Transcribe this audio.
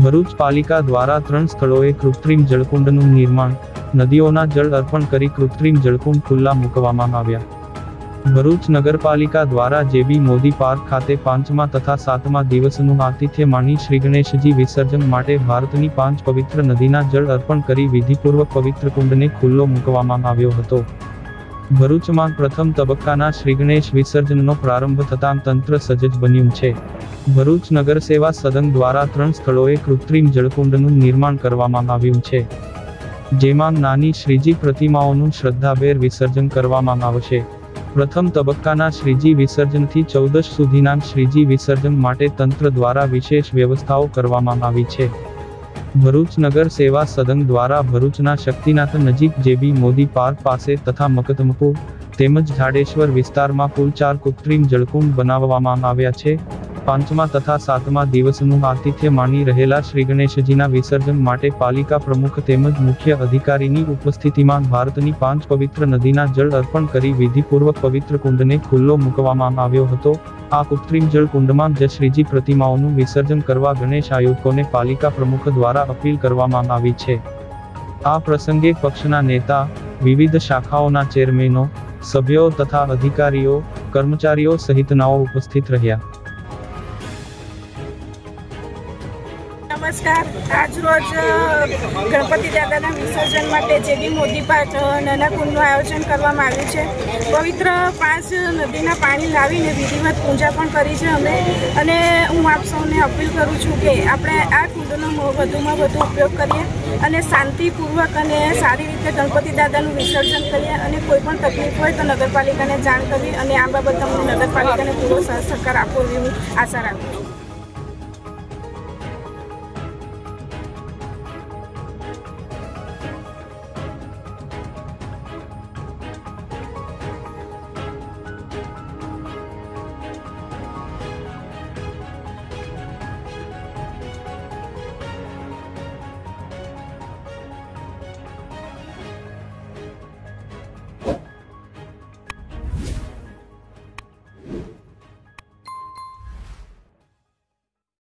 ભરૂચ પાલિકા દ્વારા 3 સ્થળોએ કૃત્રિમ જળકુંડનું નિર્માણ, નદીઓના જળ અર્પણ કરી કૃત્રિમ જળકુંડ ખુલ્લા મૂકવામાં આવ્યા। ભરૂચ નગરપાલિકા દ્વારા જેબી મોદી પાર્ક ખાતે 5મા તથા 7મા દિવસનું આતિથ્ય માણી શ્રી ગણેશજી વિસર્જન માટે ભારતની 5 પવિત્ર નદીના જળ અર્પણ કરી વિધિપૂર્વક પવિત્ર કુંડને ખુલ્લો મૂકવામાં આવ્યો હતો। ભરૂચમાં પ્રથમ તબક્કાના શ્રી ગણેશ વિસર્જનનો પ્રારંભ થતાં તંત્ર સજ્જ બન્યું છે। ભરૂચ નગર સેવા સદન દ્વારા 3 સ્થળોએ કૃત્રિમ જળકુંડનું નિર્માણ કરવામાં આવ્યું છે, જેમાં નાની શ્રીજી પ્રતિમાઓનું શ્રદ્ધાભેર વિસર્જન કરવામાં આવશે। પ્રથમ તબક્કાના શ્રીજી વિસર્જનથી 14 સુધીના શ્રીજી વિસર્જન માટે તંત્ર દ્વારા વિશેષ વ્યવસ્થાઓ કરવામાં આવી છે। ભરૂચ નગર સેવા સદન દ્વારા ભરૂચના શક્તિનાથ નજીક જેબી મોદી પાર્ક પાસે તથા મકતમપુર તેમજ ઝાડેશ્વર વિસ્તારમાં કુલ 4 કૃત્રિમ જળકુંડ બનાવવામાં આવ્યા છે। 5મા તથા 7મા દિવસનું આતિથ્ય માણી રહેલા શ્રી ગણેશજીના વિસર્જન માટે પાલિકા પ્રમુખ તેમજ મુખ્ય અધિકારીની ઉપસ્થિતિમાં ભારતની 5 પવિત્ર નદીના જળ અર્પણ કરી વિધિપૂર્વક પવિત્ર કુંડને ખુલ્લો મૂકવામાં આવ્યો હતો। આ કૃત્રિમ જળ કુંડમાં જ શ્રીજી પ્રતિમાઓનું વિસર્જન કરવા ગણેશ આયોજકોને પાલિકા પ્રમુખ દ્વારા અપીલ કરવામાં આવી છે। આ પ્રસંગે પક્ષના નેતા, વિવિધ શાખાઓના ચેરમેનો, સભ્યો તથા અધિકારીઓ, કર્મચારીઓ સહિતનાઓ ઉપસ્થિત રહ્યા। નમસ્કાર। આજરોજ ગણપતિ દાદાના વિસર્જન માટે જેબી મોદી પાર્ક નાના કુંડનું આયોજન કરવામાં આવ્યું છે। પવિત્ર 5 નદીના પાણી લાવીને વિધિવત પૂજા પણ કરી છે અમે, અને હું આપ સૌને અપીલ કરું છું કે આપણે આ કુંડનો વધુમાં વધુ ઉપયોગ કરીએ અને શાંતિપૂર્વક અને સારી રીતે ગણપતિ દાદાનું વિસર્જન કરીએ, અને કોઈ પણ તકલીફ હોય તો નગરપાલિકાને જાણ કરવી, અને આ બાબત અમને નગરપાલિકાને પૂરો સહકાર આપવો એવી આશા રાખું છું।